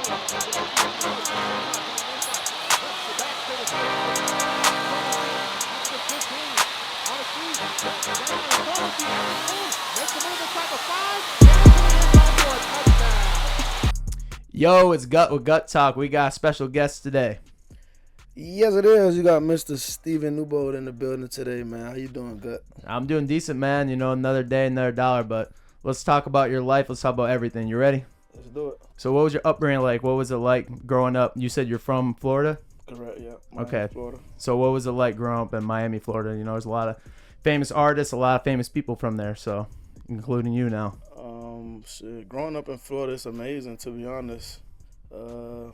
Yo, it's Gutt with Gutt Talk. We got special guests today. Yes, it is. You got Mr. Steven Newbold in the building today, man. How you doing, Gutt? I'm doing decent, man. You know, another day, another dollar. But let's talk about your life. Let's talk about everything. You ready? Let's do it. So what was your upbringing like? What was it like growing up? You said you're from Florida? Correct, yeah. Miami, Okay. Florida. So what was it like growing up in Miami, Florida? You know, there's a lot of famous artists, a lot of famous people from there, so including you now. Growing up in Florida, it's amazing, to be honest. You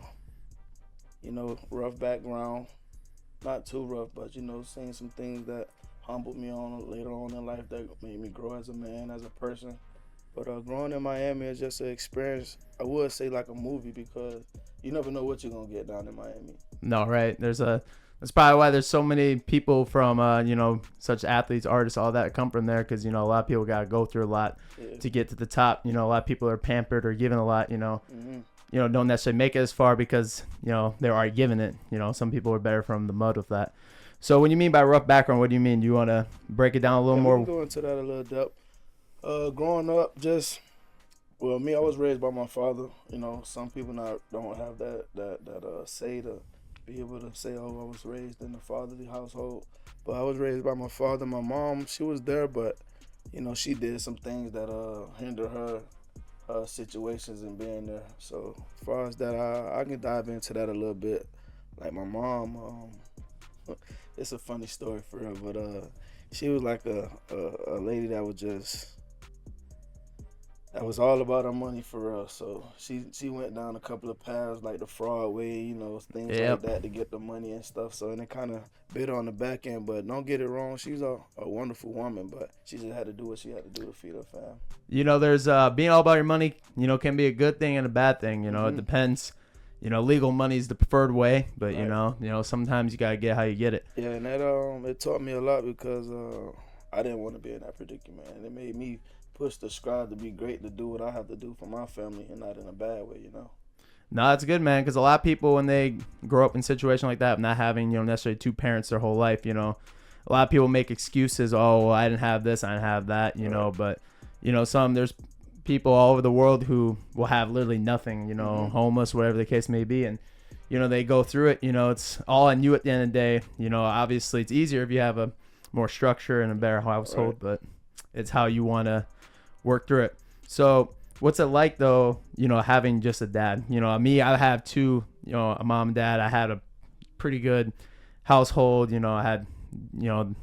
know, rough background. Not too rough, but, you know, seeing some things that humbled me on later on in life that made me grow as a man, as a person. But growing in Miami is just an experience, I would say like a movie, because you never know what you're going to get down in Miami. No, right. That's probably why there's so many people from, you know, such athletes, artists, all that come from there, because, you know, a lot of people got to go through a lot to get to the top. You know, a lot of people are pampered or given a lot, you know. Mm-hmm. You know, don't necessarily make it as far because, you know, they're already given it. You know, some people are better from the mud with that. So when you mean by rough background, what do you mean? Do you want to break it down a little more? We can go into that a little depth. Growing up, me, I was raised by my father. You know, some people don't have that say to be able to say, oh, I was raised in a fatherly household. But I was raised by my father. My mom, she was there, but, you know, she did some things that hinder her situations and being there. So as far as that, I can dive into that a little bit. Like my mom, it's a funny story for her, but she was like a lady that was all about her money for us. So she went down a couple of paths, like the fraud way, you know, things like that to get the money and stuff. So, and it kind of bit her on the back end. But don't get it wrong, she's a wonderful woman, but she just had to do what she had to do to feed her fam. You know, there's being all about your money, you know, can be a good thing and a bad thing. You know, It depends. You know, legal money is the preferred way, but right. you know, sometimes you gotta get how you get it. Yeah, and that it taught me a lot, because I didn't want to be in that predicament, and it made me push the strive to be great, to do what I have to do for my family, and not in a bad way, you know. No, that's good, man, because a lot of people, when they grow up in a situation like that, not having, you know, necessarily two parents their whole life, you know, a lot of people make excuses. Oh, well, I didn't have this, I didn't have that, you know, but, you know, there's people all over the world who will have literally nothing, you know, homeless, whatever the case may be, and, you know, they go through it, you know, it's all on you at the end of the day. You know, obviously it's easier if you have a more structure and a better household, but it's how you want to work through it. So what's it like, though, you know, having just a dad? You know, me, I have two, you know, a mom and dad. I had a pretty good household. You know, I had, you know,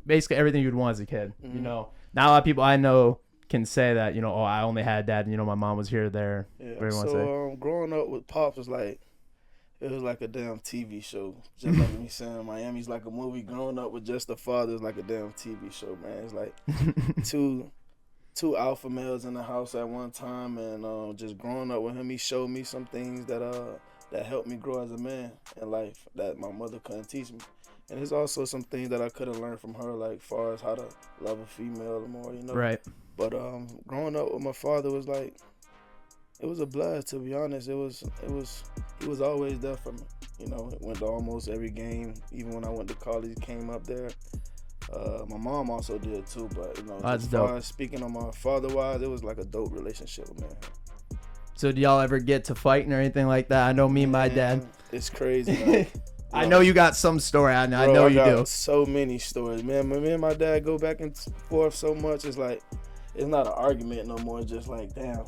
basically everything you'd want as a kid. You know, now a lot of people I know can say that, you know, oh, I only had dad, you know, my mom was here, there. Yeah. So growing up with Pops was like, it was like a damn TV show. Just like me saying Miami's like a movie. Growing up with just a father is like a damn TV show, man. It's like two alpha males in the house at one time, and just growing up with him, he showed me some things that helped me grow as a man in life that my mother couldn't teach me. And there's also some things that I could have learned from her, like far as how to love a female more, you know. Right. But growing up with my father was like, it was a blast, to be honest. He was always there for me. You know, went to almost every game. Even when I went to college, he came up there. My mom also did too, but, you know, as far as speaking on my father-wise, it was like a dope relationship with me. So do y'all ever get to fighting or anything like that? I know me and my dad. It's crazy. Like, I know you got some story. I know you do. So many stories, man. Me and my dad go back and forth so much. It's like, it's not an argument no more. It's just like, damn.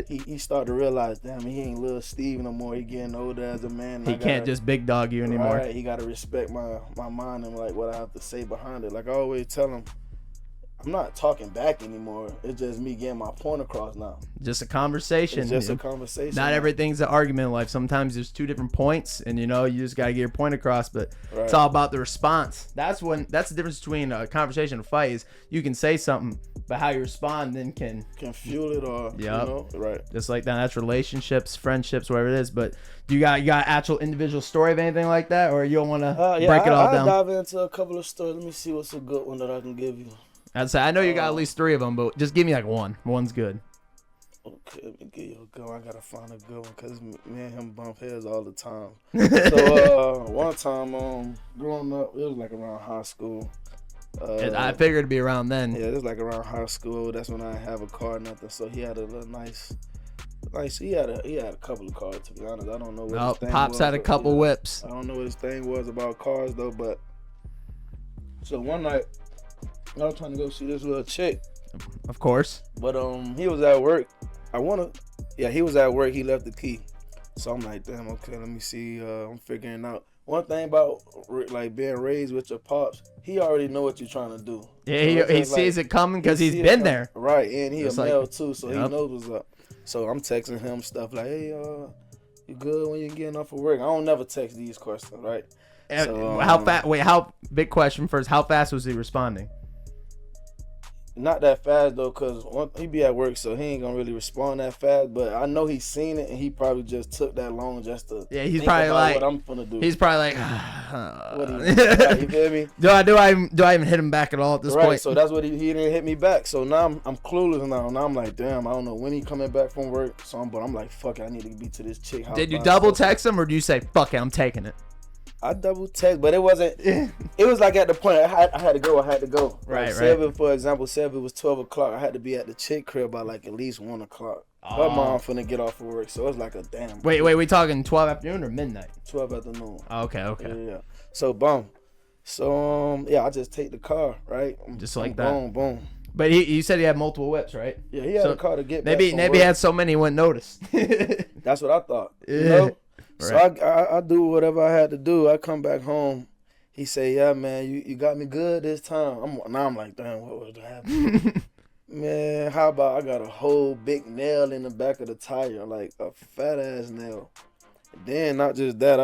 he started to realize, damn, he ain't little Steve no more. He getting older as a man. He can't just big dog you anymore. Right, he got to respect my mind and like what I have to say behind it. Like I always tell him, I'm not talking back anymore. It's just me getting my point across now. Just a conversation. It's just a conversation. Not everything's an argument in life. Sometimes there's two different points, and you know you just gotta get your point across. But it's all about the response. That's the difference between a conversation and a fight. Is you can say something, but how you respond then can fuel it or you know, right. Just like that. That's relationships, friendships, whatever it is. But you got actual individual story of anything like that, or you don't want to break it all down? I'll dive into a couple of stories. Let me see what's a good one that I can give you. I'd say I know you got at least three of them, but just give me like one. One's good. Okay, let me get you a good one. I gotta find a good one because me and him bump heads all the time. So one time, growing up, it was like around high school. I figured it'd be around then. Yeah, it was like around high school. That's when I didn't have a car, nothing. So he had a little nice. He had a couple of cars. To be honest, I don't know what his thing Pops was, had a couple whips. I don't know what his thing was about cars though. But so one night, I was trying to go see this little chick. Of course. But he was at work. He was at work. He left the key. So I'm like, damn, okay, let me see. I'm figuring out. One thing about like being raised with your pops, he already know what you're trying to do. Yeah, so he sees it coming because he's been there. Right, and he Just a male like, too, so he knows what's up. So I'm texting him stuff like, hey, you good when you're getting off of work? I don't never text these questions, right? So, how fast? Wait, big question first. How fast was he responding? Not that fast though, cause he be at work, so he ain't gonna really respond that fast. But I know he's seen it, and he probably just took that long just to. Yeah, he's think probably about like, what I'm gonna do. He's probably like, What do you feel me? do I even hit him back at all at this point? Right, so that's what he didn't hit me back. So now I'm clueless now. Now I'm like, damn, I don't know when he coming back from work. But I'm like, fuck it, I need to be to this chick house. Did you double text him or do you say, fuck it, I'm taking it? I double text, but it wasn't. It was like at the point I had to go. Right. For example, say if it was 12 o'clock, I had to be at the chick crib by like at least 1 o'clock. Her mom finna get off of work, so it's like a damn. Wait, we talking 12 afternoon or midnight? 12 afternoon. Okay. Yeah. So boom. So I just take the car, right? Just like that. Boom. But you said he had multiple whips, right? Yeah, he had a car to get back. Maybe he had so many he wouldn't notice. That's what I thought. Yeah. You know? Right. So I do whatever I had to do. I come back home. He say, yeah, man, you got me good this time. I'm like, damn, what was happening? Man, how about I got a whole big nail in the back of the tire, like a fat ass nail. And then not just that,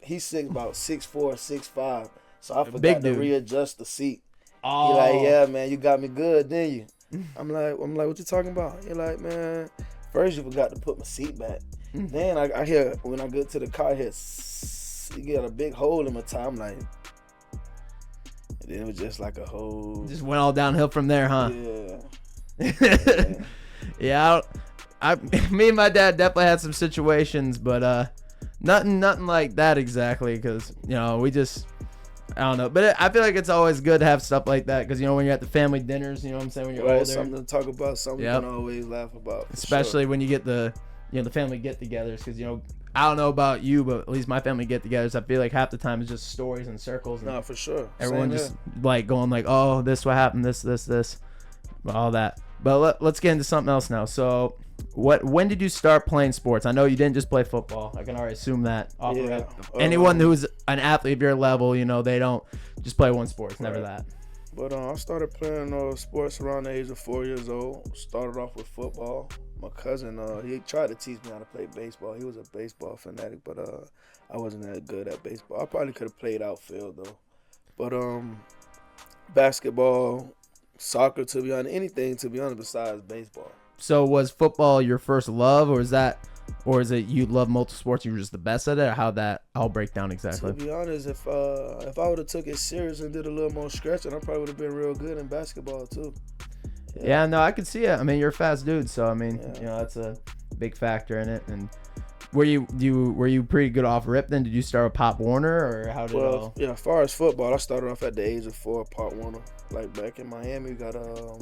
he's about 6'4", 6'5", so I forgot to readjust the seat. Oh. He like, yeah, man, you got me good, didn't you? I'm like, what you talking about? He like, man, first you forgot to put my seat back. Then I hear, when I get to the car, you get a big hole in my tire. I'm like, and then it was just like a hole. Just went all downhill from there, huh? Yeah. Yeah. Me and my dad definitely had some situations, but nothing like that exactly, because we just. I don't know, but I feel like it's always good to have stuff like that because when you're at the family dinners, you know what I'm saying, when you're older, something to talk about, something you can always laugh about. Especially when you get the family get-togethers, because I don't know about you, but at least my family get-togethers, I feel like half the time it's just stories and circles. And no, for sure. Everyone just like going like, oh, this what happened, this, all that. But let's get into something else now. So, when did you start playing sports? I know you didn't just play football. I can already assume that. Anyone who's an athlete of your level, they don't just play one sport. It's never that. But I started playing sports around the age of 4 years old. Started off with football. My cousin, he tried to teach me how to play baseball. He was a baseball fanatic, but I wasn't that good at baseball. I probably could have played outfield though. But basketball, soccer, to be honest, anything to be honest besides baseball. So was football your first love, or is it you love multiple sports, you were just the best at it, or how that all break down exactly? To be honest, if I would have took it serious and did a little more stretching, I probably would have been real good in basketball too. Yeah, no, I could see it. I mean, you're a fast dude, so I mean, that's a big factor in it. And were you pretty good off rip then? Did you start with Pop Warner, or how did it all? Yeah, as far as football, I started off at the age of 4, Pop Warner. Like back in Miami, we got a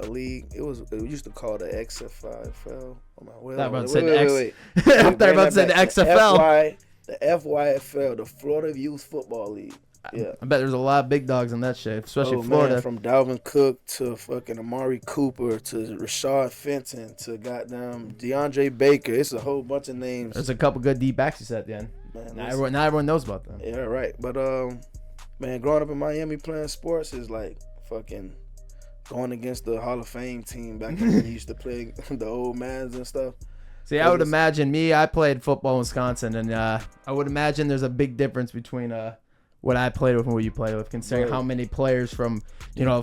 league. It used to call the XFL. I'm about to say the XFL. The FYFL, the Florida Youth Football League. Yeah, I bet there's a lot of big dogs in that shit, especially Florida. Man, from Dalvin Cook to fucking Amari Cooper to Rashad Fenton to goddamn DeAndre Baker. It's a whole bunch of names. There's a couple good deep backs you said then. Man, now everyone knows about them. Yeah, right. But man, growing up in Miami playing sports is like fucking going against the Hall of Fame team back when we used to play the old mans and stuff. See, I would imagine I played football in Wisconsin, and I would imagine there's a big difference between what I played with and what you played with, considering how many players from,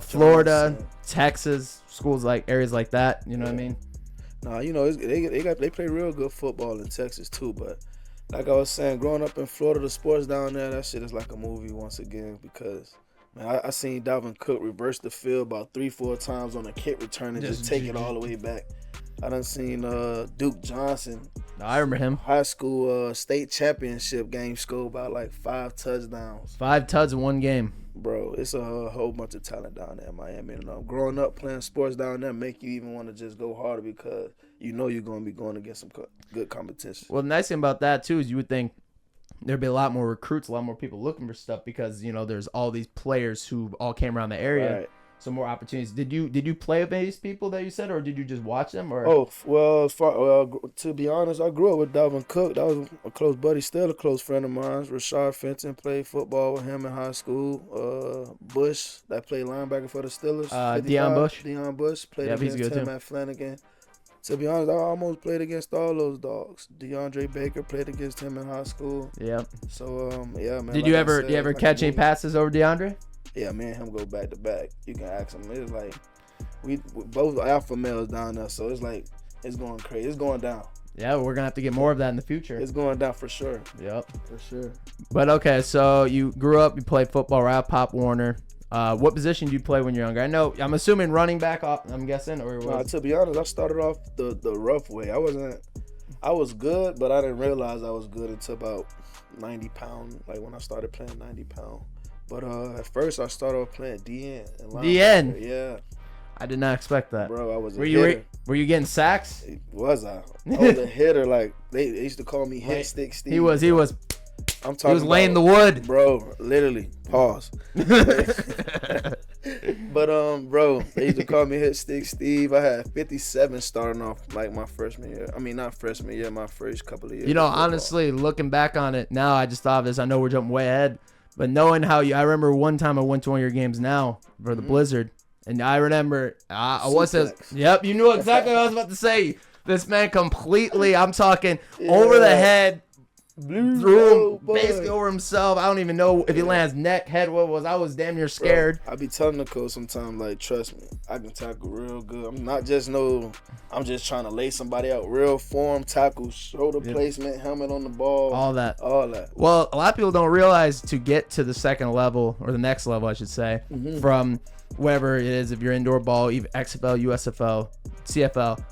Florida, Texas, schools like areas like that, you know what I mean? Nah, they play real good football in Texas too, but like I was saying, growing up in Florida, the sports down there, that shit is like a movie once again, because man, I seen Dalvin Cook reverse the field about 3-4 times on a kick return and just take it all the way back. I done seen Duke Johnson. I remember him. High school state championship game scored by like 5 touchdowns. 5 tuds in one game. Bro, it's a whole bunch of talent down there in Miami. And growing up playing sports down there make you even want to just go harder because you know you're going to be going against some good competition. Well, the nice thing about that, too, is you would think there'd be a lot more recruits, a lot more people looking for stuff because, you know, there's all these players who all came around the area. Right. So more opportunities. Did you play with these people that you said, or did you just watch them? Or To be honest, I grew up with Dalvin Cook. That was a close buddy, still a close friend of mine. Rashard Fenton, played football with him in high school. Bush, that played linebacker for the Steelers. Deion Bush played against him at Flanagan. To be honest, I almost played against all those dogs. DeAndre Baker played against him in high school. Yep. So yeah, man. Did you ever catch any passes over DeAndre? Yeah, me and him go back to back. You can ask him. It's like we both alpha males down there, so it's like it's going crazy. It's going down. Yeah, we're gonna have to get more of that in the future. It's going down for sure. Yep, for sure. But okay, so you grew up, you played football right at Pop Warner. What position did you play when you were younger? I'm assuming running back. I'm guessing, or to be honest, I started off the rough way. I was good, but I didn't realize I was good until about 90 pounds. Like when I started playing 90 pounds. But at first, I started off playing DN. DN? Yeah. I did not expect that. Bro, I was a hitter. Were you getting sacks? Was I? I was a hitter. Like, they used to call me Hit Stick Steve. He was. I'm talking. He was laying the wood. Bro, literally. Pause. But, bro, they used to call me Hit Stick Steve. I had 57 starting off, like, my freshman year. I mean, not freshman year, my first couple of years. You know, honestly, looking back on it now, I just thought of this. I know we're jumping way ahead. But knowing how I remember one time I went to one of your games now for the Blizzard, and I remember I wasn't. Yep, you knew exactly what I was about to say. This man completely, I'm talking over the head, threw him basically over himself. I don't even know if he lands neck, head, what it was. I was damn near scared. Bro, I be telling the coach sometimes, like, trust me, I can tackle real good. I'm just trying to lay somebody out. Real form, tackle, shoulder placement, helmet on the ball. All that. Well, a lot of people don't realize to get to the second level, or the next level, I should say, from wherever it is, if you're indoor ball, even XFL, USFL, CFL,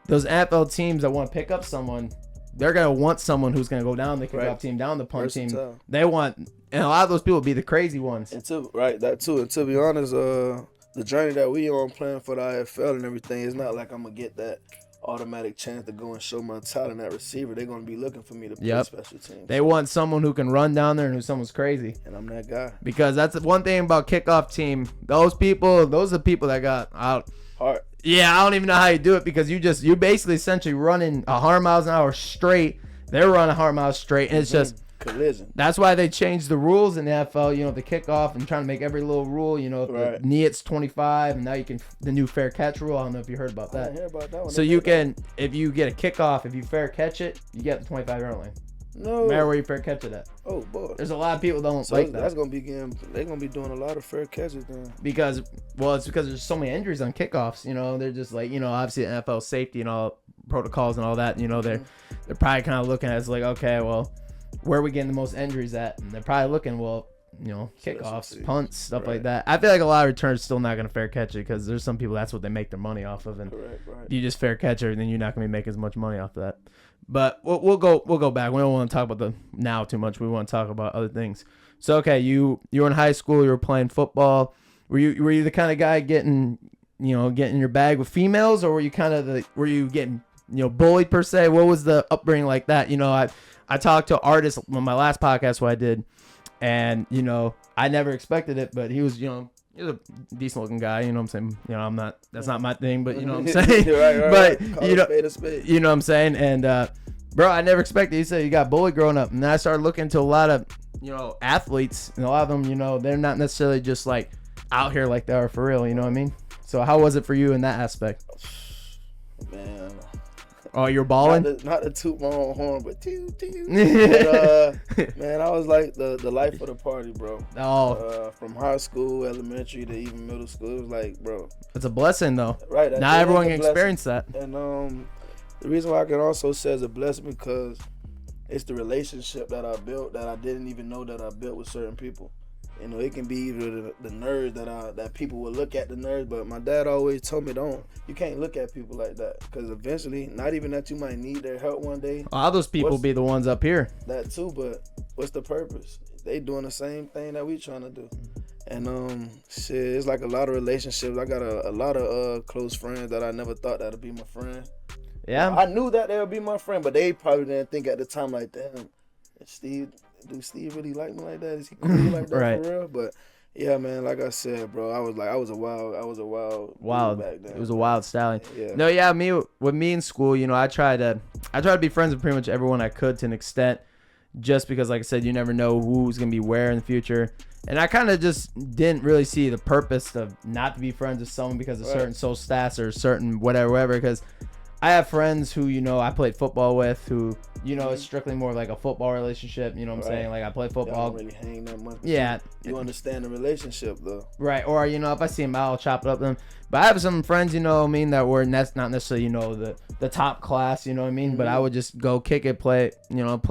those NFL teams that want to pick up someone, they're going to want someone who's going to go down the kickoff team, down the punt team. They want, and a lot of those people be the crazy ones. That too. And to be honest, the journey that we on playing for the IFL and everything, it's not like I'm going to get that automatic chance to go and show my talent at receiver. They're going to be looking for me to play special teams. They want someone who can run down there and who someone's crazy. And I'm that guy. Because that's the one thing about kickoff team. Those are the people that got out. Heart. Yeah, I don't even know how you do it because you're basically essentially running 100 miles an hour straight. They're running 100 miles straight, and it's just collision. That's why they changed the rules in the NFL. You know, the kickoff and trying to make every little rule. You know, if the knee it's 25, and now you can the new fair catch rule. I don't know if you heard about that. I didn't hear about that one. So you can, if you get a kickoff, if you fair catch it, you get the 25-yard line. No matter where you fair catch it at. Oh boy, there's a lot of people don't like that. That's gonna be they're gonna be doing a lot of fair catches then. Because it's because there's so many injuries on kickoffs. You know, they're just like, you know, obviously NFL safety and all protocols and all that. You know, they're probably kind of looking at it as like, okay, well, where are we getting the most injuries at? And they're probably looking, well, you know, kickoffs, punts, stuff like that. I feel like a lot of returns still not going to fair catch it because there's some people that's what they make their money off of, and if you just fair catch it, then you're not going to be making as much money off that. But we'll go back. We don't want to talk about the now too much. We want to talk about other things. So okay, you were in high school. You were playing football. Were you the kind of guy getting your bag with females, or were you getting bullied per se? What was the upbringing like that? You know, I talked to an artist on my last podcast what I did, and I never expected it, but he was he's a decent looking guy, you know what I'm saying? That's not my thing, but you know what I'm saying? But you know what I'm saying? And bro, I never expected. He said you got bullied growing up, and then I started looking into a lot of athletes, and a lot of them, they're not necessarily just like out here like they are for real, you know what I mean? So how was it for you in that aspect? Man, oh, you're balling? Not to toot my own horn, but but, man, I was like the life of the party, bro. Oh. From high school, elementary to even middle school, it was like, bro. It's a blessing, though. Right. Not everyone can experience that. And the reason why I can also say it's a blessing because it's the relationship that I built that I didn't even know that I built with certain people. You know, it can be either the nerds that people will look at the nerds, but my dad always told me you can't look at people like that, because eventually, not even that you might need their help one day. All those people be the ones up here. That too, but what's the purpose? They doing the same thing that we trying to do. And shit, it's like a lot of relationships. I got a lot of close friends that I never thought that'd be my friend. Yeah. I knew that they would be my friend, but they probably didn't think at the time, like, damn, do Steve really like me like that? Is he cool like that right. for real? But yeah, man, like I said, bro, I was a wild back then. It was a wild stallion. Yeah. No, yeah, with me in school, you know, I try to be friends with pretty much everyone I could to an extent, just because, like I said, you never know who's gonna be where in the future. And I kind of just didn't really see the purpose of not to be friends with someone because of certain social stats or certain whatever, because I have friends who, you know, I played football with who, you know, it's strictly more like a football relationship. You know what I'm saying? Like, I play football. Don't really hang that much. Yeah. You understand the relationship, though. Right. Or, you know, if I see them out, I'll chop it up with them. But I have some friends, you know what I mean, that were not necessarily, you know, the top class, you know what I mean? But I would just go kick it, play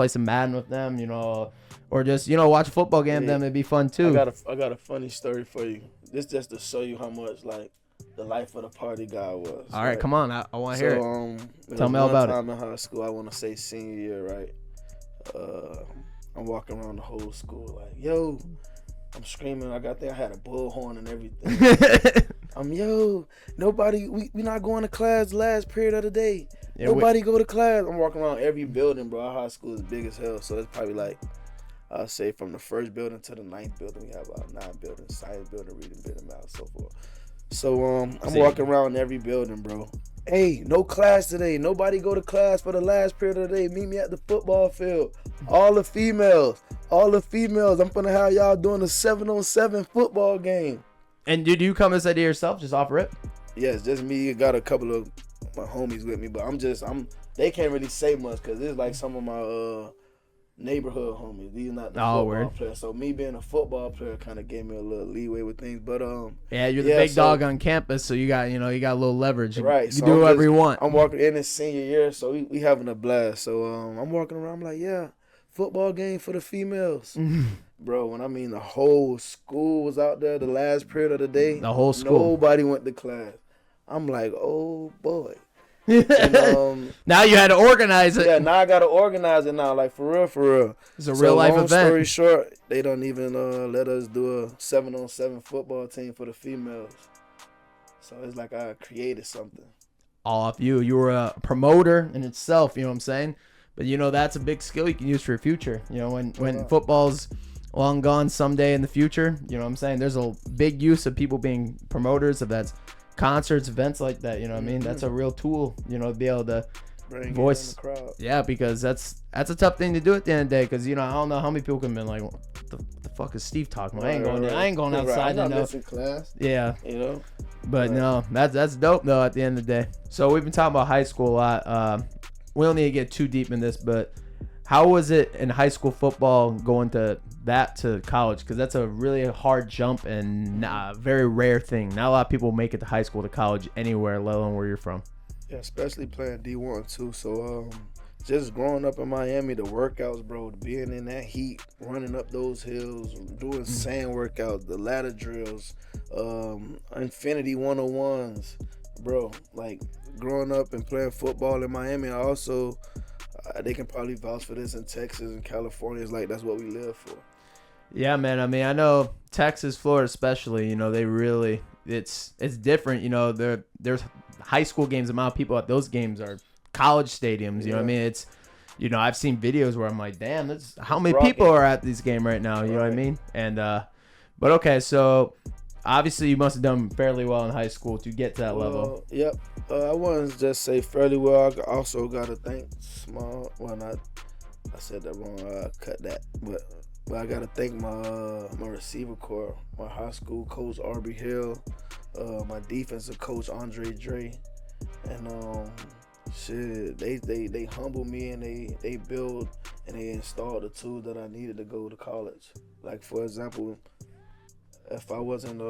some Madden with them, you know, or just, you know, watch a football game with them. It'd be fun, too. I got a funny story for you. This just to show you how much, like, the life of the party guy was. All right, come on. I want to hear it. Tell me all about it. One time in high school, I want to say senior year, right? I'm walking around the whole school like, yo, I'm screaming. I think I had a bullhorn and everything. Nobody, we not going to class last period of the day. Yeah, nobody go to class. I'm walking around every building, bro. Our high school is big as hell, so it's probably like, I'll say from the first building to the 9th building, we have about 9 buildings: science building, reading building, math, so forth. So I'm walking around every building, bro. Hey, no class today. Nobody go to class for the last period of the day. Meet me at the football field. All the females. I'm gonna have y'all doing a 7-on-7 football game. And did you come this idea yourself, just off rip? Yes, just me. Got a couple of my homies with me, but they can't really say much because it's like some of my neighborhood homies. These are not the football players. So me being a football player kind of gave me a little leeway with things. But yeah, you're the big dog on campus, so you got a little leverage. Right. You so do whatever you want. I'm walking in this senior year, so we having a blast. So I'm walking around, I'm like, yeah, football game for the females. Bro, when I mean the whole school was out there the last period of the day. The whole school. Nobody went to class. I'm like, oh boy. And, now you had to organize it. Yeah, now I gotta organize it now, like for real. It's a real life event. Long story short, they don't even let us do a 7-on-7 football team for the females. So it's like I created something. All off you. You were a promoter in itself, you know what I'm saying? But that's a big skill you can use for your future. You know, when football's long gone someday in the future, you know what I'm saying? There's a big use of people being promoters, if that's concerts, events like that, you know what I mean? That's a real tool, to be able to voice the crowd. Yeah, because that's a tough thing to do at the end of the day, because I don't know how many people can be like, what the fuck is Steve talking about? I ain't going outside. I'm not missing class. Yeah. But right. No, that's dope though at the end of the day. So we've been talking about high school a lot. We don't need to get too deep in this, but how was it in high school football going to college? Because that's a really hard jump and a very rare thing. Not a lot of people make it to high school to college anywhere, let alone where you're from. Yeah, especially playing D1 too. So just growing up in Miami, the workouts, bro, being in that heat, running up those hills, doing sand workouts, the ladder drills, Infinity 101s, bro. Like growing up and playing football in Miami, I also they can probably vouch for this in Texas and California. It's like that's what we live for. Yeah, man. I mean, I know Texas, Florida, especially. They really it's different. There's high school games. The amount of people at those games are college stadiums. You know what I mean? It's I've seen videos where I'm like, damn, that's how many people are at this game right now. You know what I mean? And but okay, so obviously you must have done fairly well in high school to get to that level. Yep. I wouldn't just say fairly well. I also got to thank Small. Well, I said that wrong. I cut that. But I got to thank my receiver corps, my high school coach, Arby Hill, my defensive coach, Andre Dre. And shit, they humbled me and they build and they installed the tools that I needed to go to college. Like, for example, if I wasn't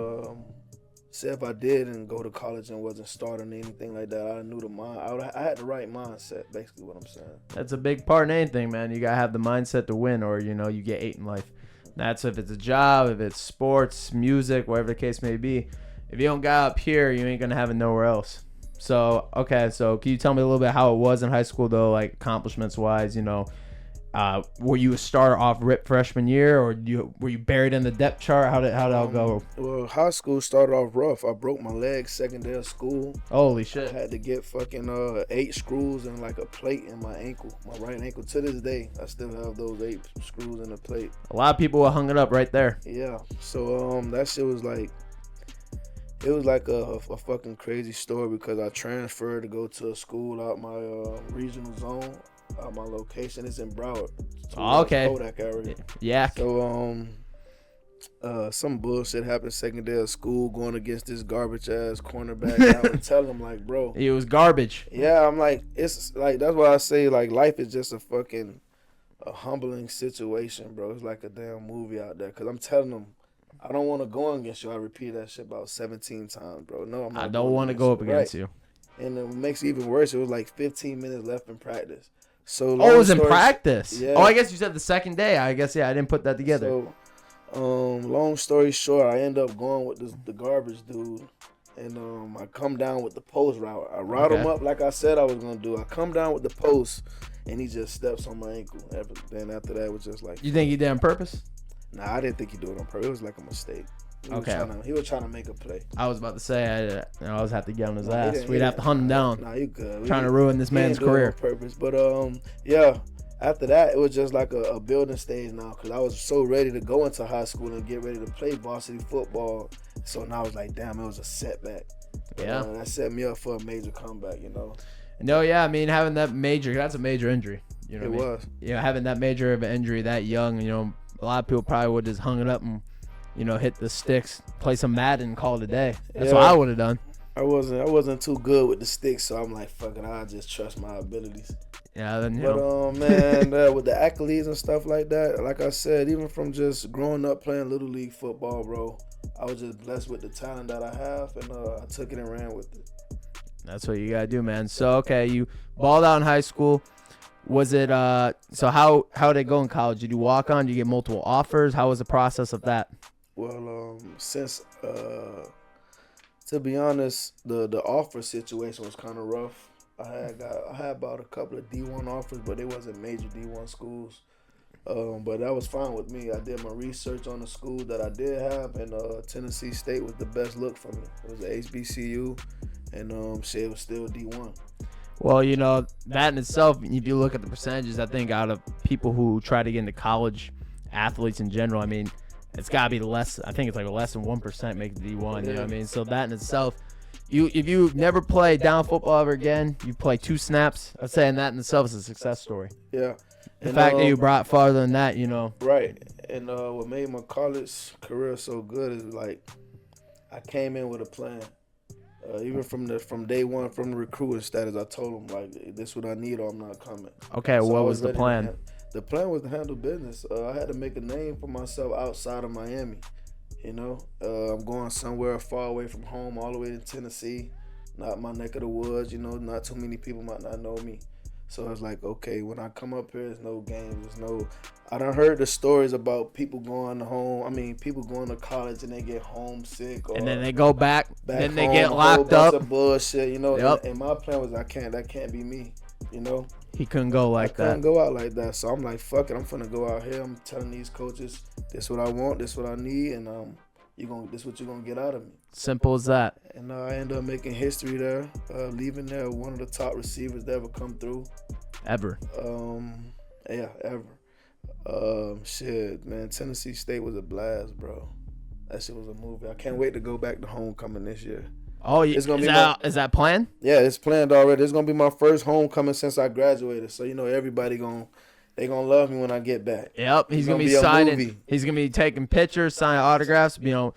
say if I didn't go to college and wasn't starting anything like that, I knew I had the right mindset, basically what I'm saying. That's a big part in anything, man. You gotta have the mindset to win, or you get 8 in life. That's if it's a job, if it's sports, music, whatever the case may be. If you don't got up here, you ain't gonna have it nowhere else. So okay, so can you tell me a little bit how it was in high school though, like accomplishments wise? Were you a starter off rip freshman year, or were you buried in the depth chart? How did it go? Well, high school started off rough. I broke my leg second day of school. Holy shit! I had to get fucking 8 screws and like a plate in my ankle, my right ankle. To this day, I still have those 8 screws and a plate. A lot of people hung it up right there. Yeah. So that shit was like, it was like a fucking crazy story because I transferred to go to a school out my regional zone. My location is in Broward. Okay. Kodak area. Yeah. So some bullshit happened second day of school going against this garbage ass cornerback. I would tell him like, bro, it was garbage. Yeah, I'm like, it's like that's why I say like life is just a humbling situation, bro. It's like a damn movie out there. Cause I'm telling them, I don't want to go against you. I repeat that shit about 17 times, bro. No, I'm not. I don't want to go up against you. And it makes it even worse. It was like 15 minutes left in practice. So it was in practice. Yeah. Oh, I guess you said the second day. I guess I didn't put that together. So, long story short, I end up going with the garbage dude, and I come down with the post route. I route him up like I said I was gonna do. I come down with the post, and he just steps on my ankle. Then after that, it was just like. You think he did on purpose? Nah, I didn't think he do it on purpose. It was like a mistake. He was trying to make a play. I was about to say I always have to get on his ass. We'd have to hunt him down. Nah, you good. Trying to ruin this man's career. On purpose, but yeah. After that, it was just like a building stage now because I was so ready to go into high school and get ready to play varsity football. So now I was like, damn, it was a setback. Yeah, that set me up for a major comeback. No, yeah, I mean having that's a major injury. You know, it was. Having that major of an injury that young. A lot of people probably would just hung it up and. Hit the sticks, play some Madden, and call it a day. That's what I would have done. I wasn't too good with the sticks, so I'm like, fuck it, I'll just trust my abilities. Yeah, then man, with the accolades and stuff like that, like I said, even from just growing up playing little league football, bro, I was just blessed with the talent that I have, and I took it and ran with it. That's what you gotta do, man. So okay, you balled out in high school. Was it so how did it go in college? Did you walk on? Did you get multiple offers? How was the process of that? Well, since to be honest, the offer situation was kind of rough. I had about a couple of D1 offers, but it wasn't major D1 schools. But that was fine with me. I did my research on the school that I did have, and Tennessee State was the best look for me. It was a HBCU, and it was still D1. Well, that in itself, if you look at the percentages, I think out of people who try to get into college, athletes in general, I mean, it's got to be less. I think it's like less than 1% make the D1. You know what I mean? So that in itself, if you never play down football ever again, you play 2 snaps. I'm saying that in itself is a success story. Yeah. The fact that you brought farther than that, Right. And what made my college career so good is like I came in with a plan. Even from day one, from the recruiting status, I told them like, this is what I need or I'm not coming. Okay, so what was the plan? The plan was to handle business. I had to make a name for myself outside of Miami. I'm going somewhere far away from home, all the way to Tennessee, not my neck of the woods. Not too many people might not know me. So I was like, okay, when I come up here, there's no games. I done heard the stories about people going to college and they get homesick. And then they go back then home, they get locked up. Of bullshit, Yep. And my plan was that can't be me, He couldn't go like that. I couldn't go out like that. So I'm like, fuck it, I'm finna go out here. I'm telling these coaches, this what I want, this what I need, and this what you're gonna get out of me. Simple as that. And I ended up making history there, leaving there one of the top receivers that ever come through. Ever. Yeah, ever. Shit, man, Tennessee State was a blast, bro. That shit was a movie. I can't wait to go back to homecoming this year. Oh, is that planned? Yeah, it's planned already. It's gonna be my first homecoming since I graduated. So everybody they gonna love me when I get back. Yep, he's gonna be signing. He's gonna be taking pictures, signing autographs. Do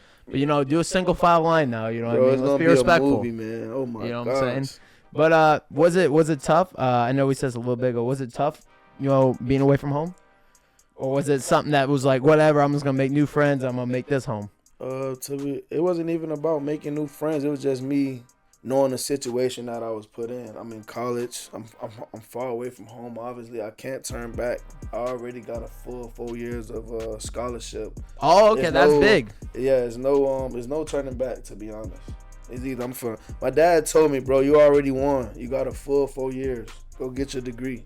a single file line now. You know what I mean? Let's be respectful. A movie, man. Oh my god. You know what I'm saying? But was it tough? I know we said a little bit ago. Was it tough? Being away from home, or was it something that was like, whatever? I'm just gonna make new friends. I'm gonna make this home. It wasn't even about making new friends. It was just me knowing the situation that I was put in. I'm in college. I'm far away from home. Obviously, I can't turn back. I already got a full 4 years of scholarship. Oh, okay, that's big. Yeah, there's no turning back, to be honest. It's either my dad told me, bro, you already won. You got a full 4 years. Go get your degree.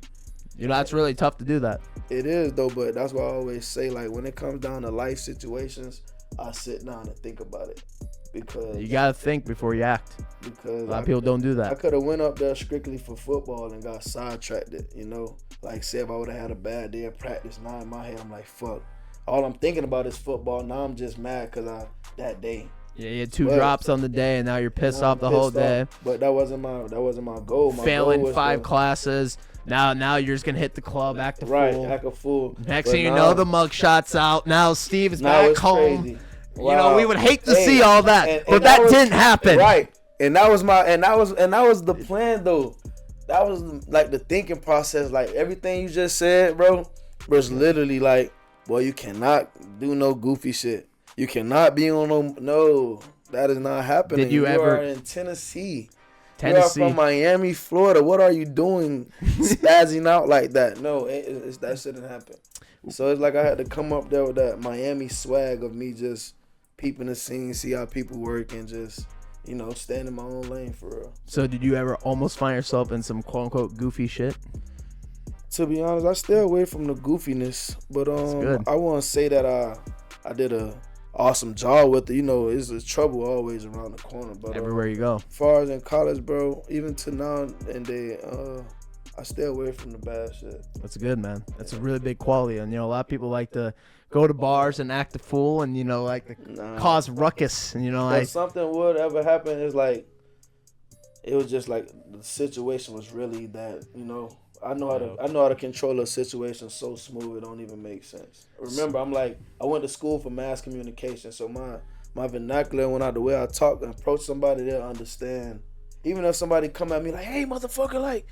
You know, that's really tough to do that. It is, though, but that's why I always say, like, when it comes down to life situations, I sit down and think about it. Because you gotta think before you act. Because a lot of people don't do that. I could have went up there strictly for football and got sidetracked it, you know. Like, say if I would have had a bad day of practice, now in my head I'm like, fuck. All I'm thinking about is football. Now I'm just mad because that day. Yeah, you had 2 drops on the day, and now you're pissed off the whole day. But that wasn't my goal. Failing 5 classes. Now you're just gonna hit the club, act a fool. Right, act a fool. Next thing you know, the mug shot's out. Now Steve is back home. Crazy. Wow. You know, we would hate to see all that, but that didn't happen. Right, and that was the plan though. That was like the thinking process. Like everything you just said, bro, was literally like, boy, you cannot do no goofy shit. You cannot be on no. That is not happening. Did you ever? Are in Tennessee. You are from Miami, Florida. What are you doing, spazzing out like that? No, that shouldn't happen. So it's like I had to come up there with that Miami swag of me just peeping the scene, see how people work, and just, you know, stand in my own lane for real. So did you ever almost find yourself in some quote unquote goofy shit? To be honest, I stay away from the goofiness, but I won't say that I did a awesome job with it. You know, it's trouble always around the corner. But everywhere you go. As far as in college, bro, even to now and day, I stay away from the bad shit. That's good, man. That's a really big quality. And, you know, a lot of people like to go to bars and act a fool and, you know, like cause ruckus. And, you know, if something would ever happen, it's like, it was just like the situation was really that, you know, I know how to control a situation so smooth it don't even make sense. Remember, I went to school for mass communication, so my vernacular, when the way I talk and approach somebody, they'll understand. Even if somebody come at me like, hey, motherfucker, like,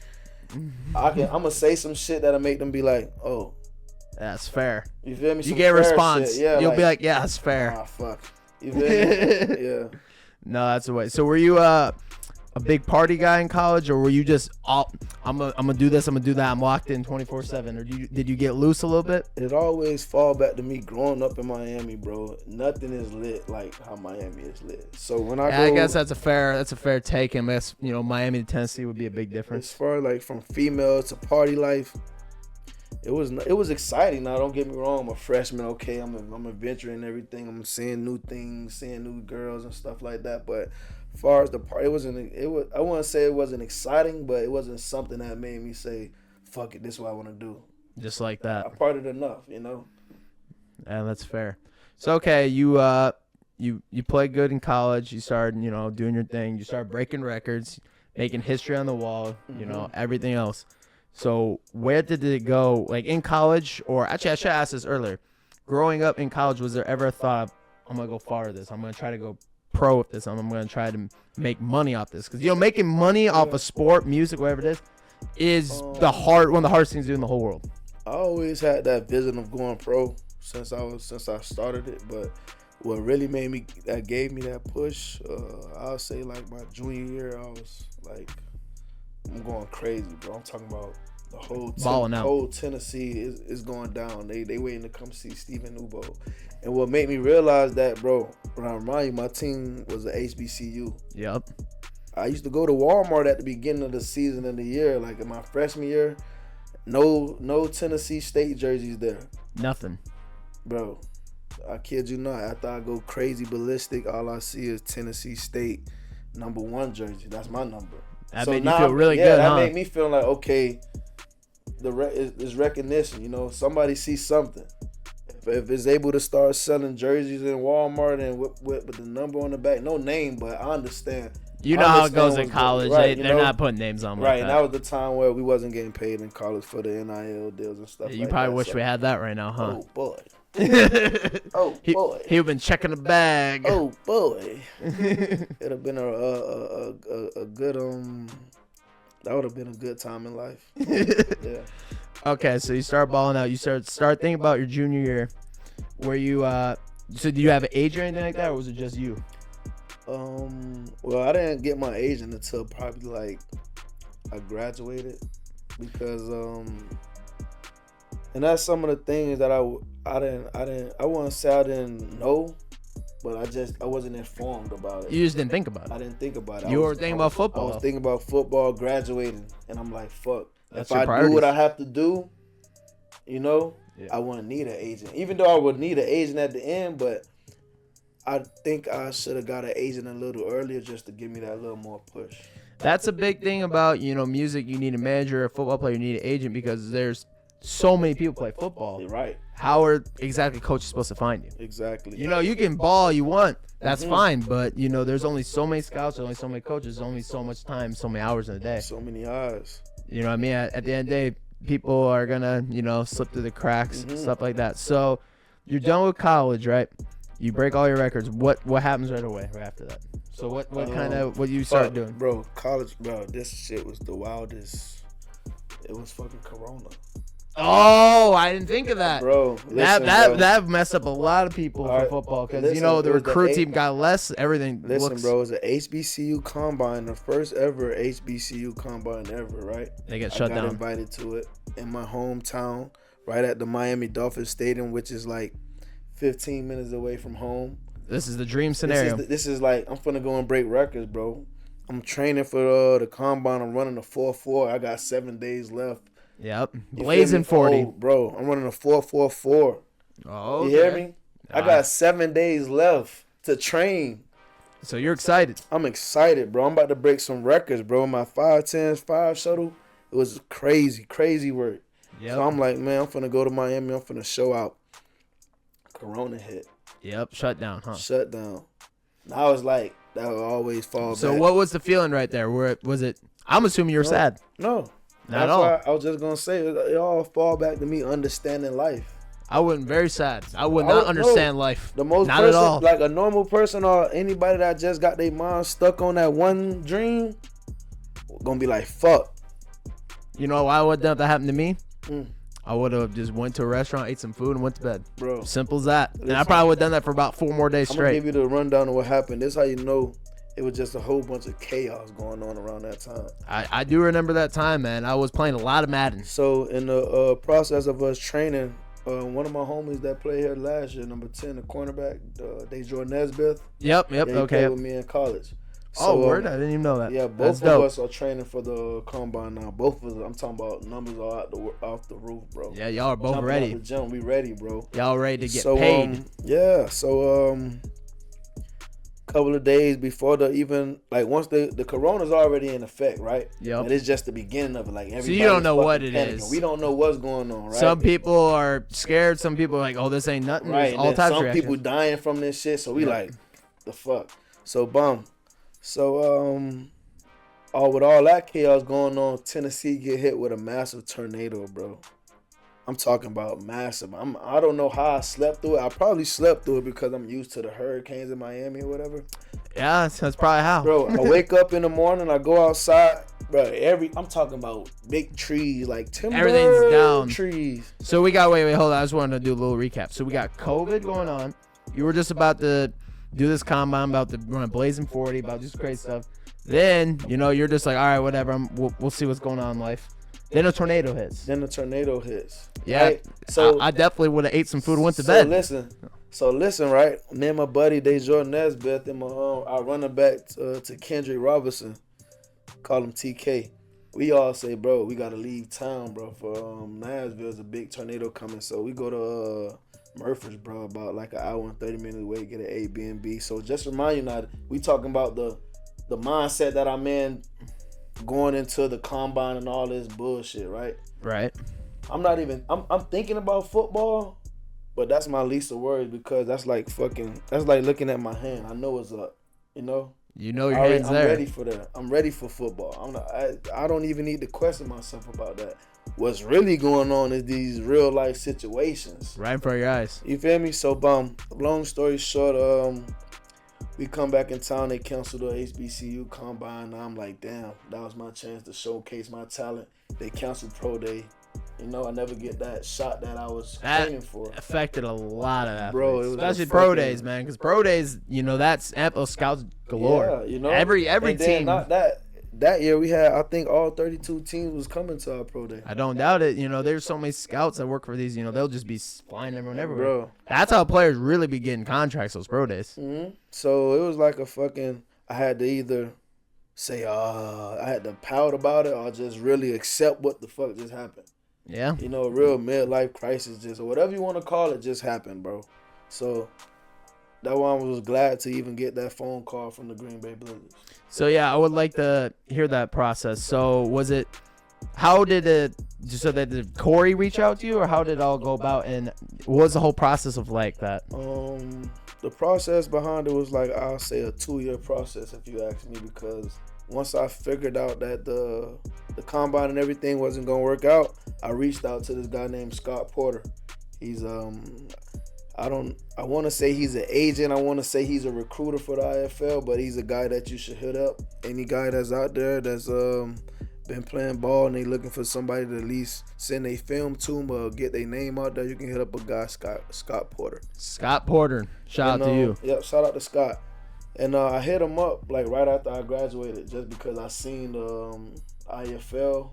I'm gonna say some shit that'll make them be like, oh, that's fair. You feel me? You get a response. Yeah, you'll be like, yeah, that's fair. Ah, fuck. You feel me? Yeah. No, that's the way. So were you a big party guy in college, or were you just I'm gonna do this, I'm gonna do that, I'm locked in 24/7, or did you get loose a little bit? It always fall back to me growing up in Miami, bro. Nothing is lit like how Miami is lit. So when I guess that's a fair take, and that's, you know, Miami to Tennessee would be a big difference. As far like from female to party life, it was exciting. Now don't get me wrong, I'm a freshman. Okay, I'm adventuring everything. I'm seeing new things, seeing new girls and stuff like that. But as far as the party, I wouldn't say it wasn't exciting, but it wasn't something that made me say, fuck it, this is what I want to do. Just like that. I partied enough, you know. Yeah, that's fair. So okay, you played good in college. You started, you know, doing your thing. You started breaking records, making history on the wall. You know, everything else. So where did it go? Like in college, or actually I should ask this earlier. Growing up in college, was there ever a thought, I'm gonna go far with this? I'm gonna try to go pro with this. I'm gonna try to make money off this, because, you know, making money off of sport, music, whatever it is one of the hardest things to do in the whole world. I always had that vision of going pro since I started it, but what really gave me that push, I'll say like my junior year, I was like, I'm going crazy, bro. I'm talking about the whole Tennessee is going down. They waiting to come see Stephen Newbold. And what made me realize that, bro, when I remind you, my team was a HBCU. Yep. I used to go to Walmart at the beginning of the season of the year, like in my freshman year. No Tennessee State jerseys there. Nothing. Bro, I kid you not. After I go crazy ballistic, all I see is Tennessee State #1 jersey. That's my number. That made you feel really good, that made me feel like, okay, there's recognition. You know, somebody sees something. If it's able to start selling jerseys in Walmart and with the number on the back, no name, but I understand. You know how it goes in college. Right, they're not putting names on. Right, and that was the time where we wasn't getting paid in college for the NIL deals and stuff. You probably wish we had that right now, huh? Oh boy. Oh boy. He'd been checking the bag. Oh boy. It'd have been a good that would have been a good time in life. Yeah. Okay, so you start balling out. You start thinking about your junior year. Were you so do you have an age or anything like that, or was it just you? Well, I didn't get my agent until probably like I graduated because and that's some of the things that I wouldn't say I didn't know, but I wasn't informed about it. You just didn't think about it. I didn't think about it. You were thinking about football. I was thinking about football, graduating, and I'm like, fuck. That's if your I priorities. do what I have to do, you know, Yeah. I wouldn't need an agent. Even though I would need an agent at the end, but I think I should have got an agent a little earlier just to give me that little more push. That's a big thing about, music. You need a manager, a football player, you need an agent because there's so many people play football. You're right. How are exactly coaches supposed to find you? Exactly. You can ball all you want. That's fine. But, there's only so many scouts, there's only so many coaches, there's only so much time, so many hours in a day. So many eyes. You know what I mean? At the end of the day, people are going to, slip through the cracks, stuff like that. So you're done with college, right? You break all your records. What happens right away right after that? So what you start doing? Bro, college, bro, this shit was the wildest. It was fucking Corona. Oh, I didn't think of that. Bro, listen, that messed up a lot of people for football because the recruit team got less. Everything. Listen, bro, it was an HBCU combine, the first ever HBCU combine ever, right? They get shut down. I got invited to it in my hometown, right at the Miami Dolphins Stadium, which is like 15 minutes away from home. This is the dream scenario. This is like I'm finna go and break records, bro. I'm training for the combine. I'm running a 4.4. I got 7 days left. Yep. Blazing 40. Oh, bro, I'm running a 4.44. Oh, you hear me? I got 7 days left to train. So you're excited. I'm excited, bro. I'm about to break some records, bro. My 5'10", 5 shuttle, it was crazy work. Yep. So I'm like, man, I'm finna go to Miami. I'm finna show out. Corona hit. Yep, shut down, huh? Shut down. I was like, that would always fall back. So what was the feeling right there? Was it? I'm assuming you were sad. No. Not at all. Why I was just going to say, it all fall back to me understanding life. I wouldn't. Very sad. I would not understand life. The most not person, at all. Like a normal person or anybody that just got their mind stuck on that one dream, going to be like, fuck. You know why would that happen to me? I would have just went to a restaurant, ate some food, and went to bed. Bro. Simple as that. And I probably would have done that for about 4 more days straight. I'm going to give you the rundown of what happened. This is how you know it was just a whole bunch of chaos going on around that time. I do remember that time, man. I was playing a lot of Madden. So in the process of us training, one of my homies that played here last year, number 10, the cornerback, Dejour Nesbitt. Yep, yeah, he okay. played with me in college. So, word? I didn't even know that. Yeah, both of us are training for the combine now. Both of us, I'm talking about numbers are off the roof, bro. Yeah, y'all are both Jumping ready. Out the gym, we ready, bro. Y'all ready to get paid. Couple of days before once the corona's already in effect, right? Yep. And it's just the beginning of it. Like everybody. So you don't know what it is. We don't know what's going on, right? Some people are scared. Some people are like, oh, this ain't nothing. Right. All types of some reactions. people dying from this shit. So we like, the fuck. So with all that chaos going on, Tennessee get hit with a massive tornado, bro. I'm talking about massive. I don't know how I slept through it. I probably slept through it because I'm used to the hurricanes in Miami or whatever. Yeah, that's probably how. Bro, I wake up in the morning, I go outside, bro. I'm talking about big trees, like timber. Everything's down. Trees. So we got wait, hold on. I just wanted to do a little recap. So we got COVID going on. You were just about to do this combine, about to run a blazing 40, about just crazy stuff. Then you're just like, all right, whatever. We'll see what's going on in life. Then a tornado hits. Yeah. Right? So I definitely would have ate some food and went to bed. So listen, right? Me and my buddy Dejour Nesbitt and our running back to Kendrick Robinson, call him TK. We all say, bro, we gotta leave town, bro. For Nashville, there's a big tornado coming. So we go to Murfreesboro, about like an hour and 30 minutes away, get an Airbnb. So just remind you now, we talking about the mindset that I'm in going into the combine and all this bullshit, right? Right. I'm thinking about football, but that's my least of worries because that's like looking at my hand. I know it's up, your hand's there. I'm ready for that. I'm ready for football. I don't even need to question myself about that. What's really going on is these real life situations. Right in front of your eyes. You feel me? So, long story short, we come back in town. They canceled the HBCU combine. Now I'm like, damn, that was my chance to showcase my talent. They canceled pro day. You know, I never get that shot that I was That training for. affected a lot of athletes, Bro, it was especially the pro fucking- days, man. Because pro days, you know, that's ample scouts galore. Yeah, you know, every and then team. Not that year we had, I think all 32 teams was coming to our pro day. I don't doubt it. You know, there's so many scouts that work for these. You know, they'll just be flying everyone everywhere. Bro, That's how players really be getting contracts those pro days. mm-hmm. So it was like a fucking. I had to either say, I had to pout about it, or just really accept what the fuck just happened. Yeah. You know, a real midlife crisis, just or whatever you want to call it, just happened, bro. So that one was glad to even get that phone call from the Green Bay Blizzards. So yeah, I would like to hear that process. So was it? How did it? So did Corey reach out to you, or how did it all go about? And what was the whole process of like that? The process behind it was like, I'll say a 2-year process if you ask me, because once I figured out that the combine and everything wasn't gonna work out, I reached out to this guy named Scott Porter. He's I want to say he's an agent. I want to say he's a recruiter for the IFL, but he's a guy that you should hit up. Any guy that's out there that's been playing ball and they looking for somebody to at least send a film to them or get their name out there, you can hit up a guy, Scott Porter. Scott Porter, shout out to you. Yep, shout out to Scott. And I hit him up like right after I graduated, just because I seen the IFL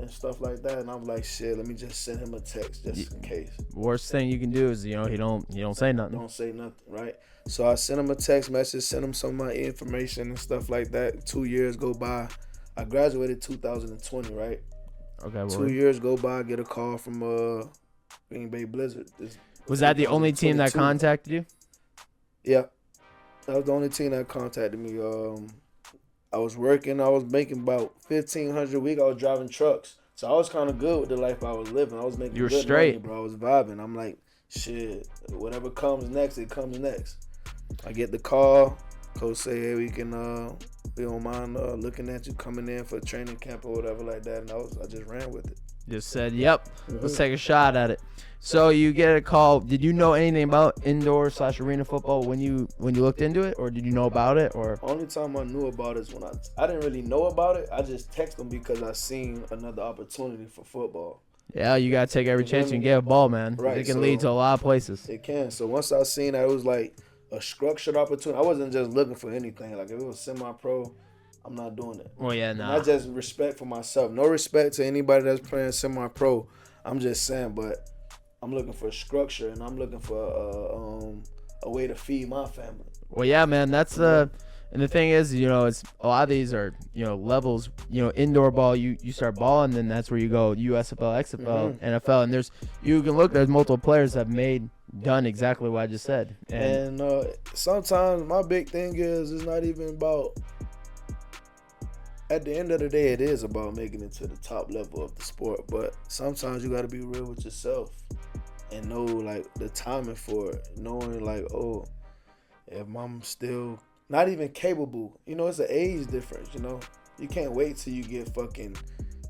and stuff like that, and I'm like, shit, let me just send him a text just in case. Worst thing you can do is, you know, he don't say nothing. Don't say nothing, right? So I sent him a text message, sent him some of my information and stuff like that. 2 years go by. I graduated 2020, right? Okay. 2 years go by, I get a call from Green Bay Blizzard. Was that the only team that 2022. contacted you? Yeah, that was the only team that contacted me. I was working. I was making about $1,500 a week. I was driving trucks, so I was kind of good with the life I was living. I was making You were good straight, money, bro. I was vibing. I'm like, shit, whatever comes next, it comes next. I get the call. Coach say, hey, we don't mind looking at you coming in for training camp or whatever like that, and I just ran with it. Just said, yep, let's take a shot at it. So you get a call. Did you know anything about indoor/arena football when you looked into it, or did you know about it? Or only time I knew about it is when I didn't really know about it. I just texted them because I seen another opportunity for football. Yeah, you gotta take every chance you can get a ball, man. Right, It can so lead to a lot of places. It can. So once I seen that, it was like a structured opportunity. I wasn't just looking for anything. Like if it was semi-pro, I'm not doing it. Well, yeah, Not just respect for myself. No respect to anybody that's playing semi-pro. I'm just saying, but I'm looking for structure and I'm looking for a way to feed my family. Well, yeah, man. That's and the thing is, you know, it's a lot of these are, you know, levels. You know, indoor ball, you start balling, then that's where you go USFL, XFL, NFL, and there's multiple players that have done exactly what I just said. And sometimes my big thing is it's not even about. At the end of the day, it is about making it to the top level of the sport. But sometimes you got to be real with yourself and know like the timing for it. Knowing like, oh, if I'm still not even capable, you know, it's an age difference. You know, you can't wait till you get fucking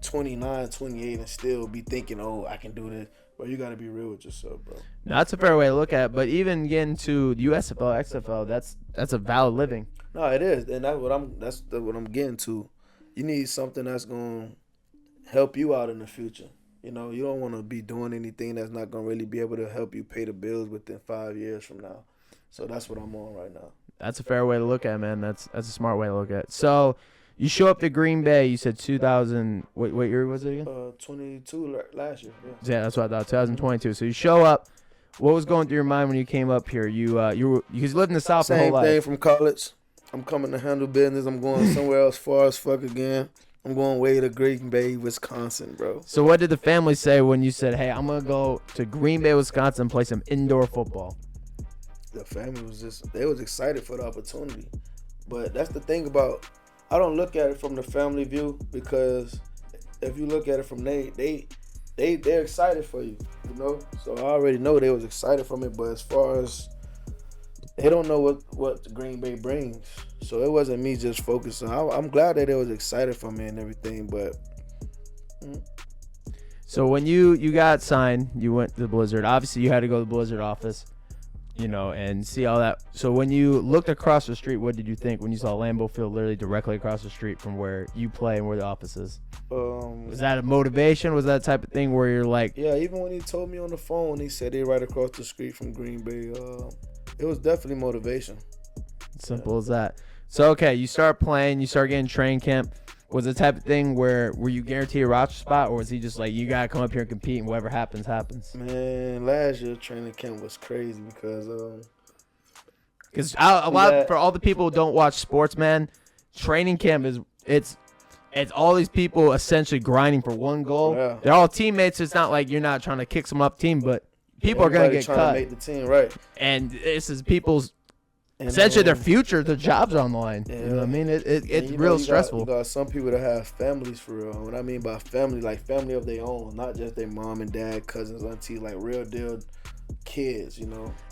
29, 28 and still be thinking, oh, I can do this. But you got to be real with yourself, bro. That's a fair way to look at it. But even getting to USFL, XFL, that's a valid living. No, it is, and that's what I'm getting to. You need something that's gonna help you out in the future. You know, you don't want to be doing anything that's not gonna really be able to help you pay the bills within 5 years from now. So that's what I'm on right now. That's a fair way to look at it, man. That's a smart way to look at it. So you show up to Green Bay. You said 2000. What year was it again? 22 last year. Yeah, that's what I thought. 2022. So you show up. What was going through your mind when you came up here? You lived in the South your whole life. Same thing from college. I'm coming to handle business. I'm going somewhere else far as fuck again. I'm going way to Green Bay, Wisconsin, bro. So what did the family say when you said, hey, I'm going to go to Green Bay, Wisconsin and play some indoor football? The family they was excited for the opportunity. But that's the thing about, I don't look at it from the family view, because if you look at it from they're excited for you, you know? So I already know they was excited from it, but as far as they don't know what the Green Bay brings. So it wasn't me just focusing. I'm glad that they was excited for me and everything, but. So when you got signed, you went to the Blizzard. Obviously, you had to go to the Blizzard office. and see all that. So when you looked across the street, what did you think when you saw Lambeau Field literally directly across the street from where you play and where the office is? Was that a motivation? Was that the type of thing where you're like... Yeah, even when he told me on the phone, he said they're right across the street from Green Bay. It was definitely motivation. Simple as that. So, okay, you start playing, you start getting training camp. Was it the type of thing where you guaranteed a roster spot, or was he just like, you got to come up here and compete, and whatever happens, happens? Man, last year training camp was crazy because for all the people who don't watch sports, man, training camp it's all these people essentially grinding for one goal. Yeah. They're all teammates. It's not like you're not trying to kick some up team, but people are going to get cut. Trying to make the team, right. And this is people's... Essentially, their future, their jobs are on the line. Yeah. You know what I mean? It's real stressful. You got some people that have families for real. What I mean by family, like family of their own, not just their mom and dad, cousins, aunties, like real deal kids,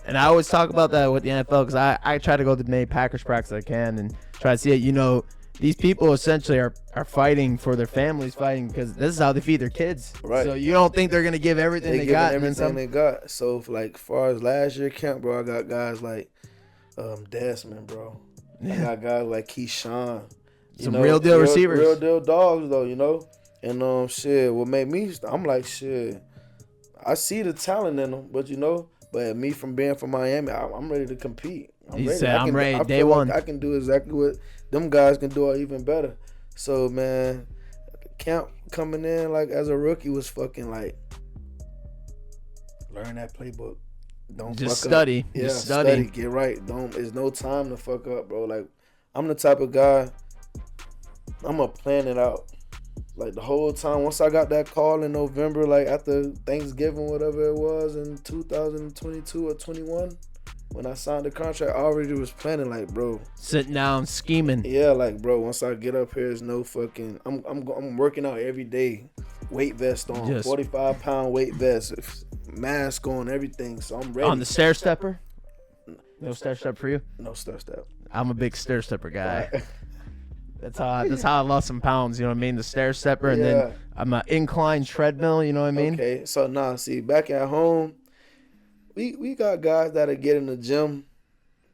And I always talk about that with the NFL because I try to go to the many Packers practice I can and try to see it. These people essentially are fighting for their families, fighting because this is how they feed their kids. Right. So you don't think they're going to give everything they got. Everything they got. So, as far as last year camp, bro, I got guys like Desmond, bro. I got guys like Keyshawn. Some real deal receivers. Real deal dogs, though, And, shit, what made me, I'm like, shit, I see the talent in them, but, but me from being from Miami, I'm ready to compete. I'm ready day one. I can do exactly what them guys can do or even better. So, man, camp coming in, like, as a rookie was fucking, like, learn that playbook. Don't just fuck study. Up. Yeah, just study. Get right. There's no time to fuck up, bro. Like, I'm the type of guy, I'm going to plan it out. Like, the whole time, once I got that call in November, like, after Thanksgiving, whatever it was, in 2022 or 21, when I signed the contract, I already was planning, like, bro. Sitting down, scheming. Yeah, like, bro, once I get up here, there's no fucking, I'm working out every day. Weight vest on, 45-pound weight vest, mask on, everything, so I'm ready. On the stair stepper? No stair step for you? No stair step. I'm a big stair stepper guy. That's how I lost some pounds, you know what I mean? The stair stepper, and then I'm an incline treadmill, you know what I mean? Okay, so see, back at home, we got guys that'll get in the gym,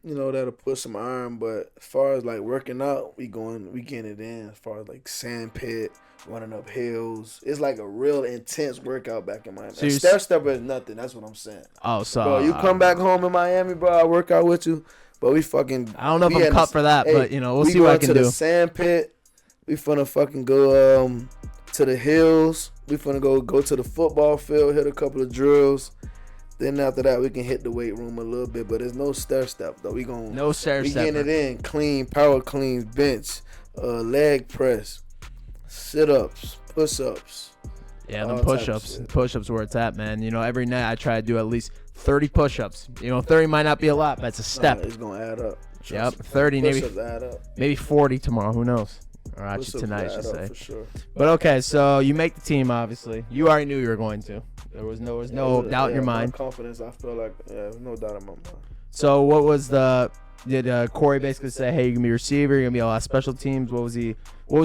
that'll put some iron, but as far as like working out, we getting it in. As far as like sand pit, running up hills, it's like a real intense workout back in Miami. So stair stepper is nothing. That's what I'm saying. Oh, so bro, you come back home in Miami, bro, I work out with you, but we fucking. I don't know if I'm cut for that, but we'll see what I can do. We going to the sand pit. We finna fucking go to the hills. We finna go to the football field, hit a couple of drills. Then after that, we can hit the weight room a little bit, but there's no stair step though. No stair step. We getting it in, clean, power clean, bench, leg press, sit ups, push ups. Yeah, the push-ups where it's at, man. Every night I try to do at least 30 push-ups. 30 might not be a lot, but it's a step. It's gonna add up. Yep, 30, maybe 40 tomorrow. Who knows? Or actually tonight, I should say. For sure. But okay, so you make the team. Obviously, you already knew you were going to. There was no doubt in your mind. Confidence. I feel like no doubt in my mind. So what was did Corey basically say, hey, you're gonna be a receiver, you're gonna be a lot of special teams? What was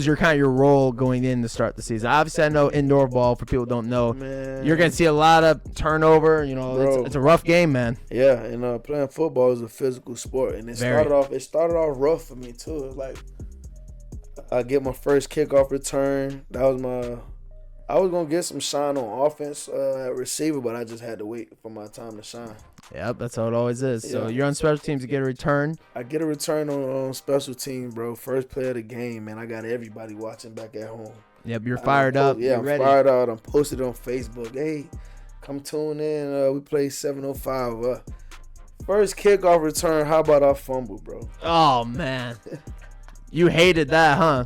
your kind of your role going in to start the season? Obviously, I know indoor ball, for people who don't know, man, you're gonna see a lot of turnover. It's a rough game, man. Yeah, and playing football is a physical sport, and it started off rough for me too. It's like I get my first kickoff return. I was going to get some shine on offense at receiver, but I just had to wait for my time to shine. Yep, that's how it always is. Yeah. So you're on special teams to get a return. I get a return on special team, bro. First play of the game, man. I got everybody watching back at home. Yep, you're fired up. Yeah, I'm ready. Fired up. I'm posted on Facebook. Hey, come tune in. We play 7:05. First kickoff return, how about I fumble, bro? Oh, man. You hated that, huh?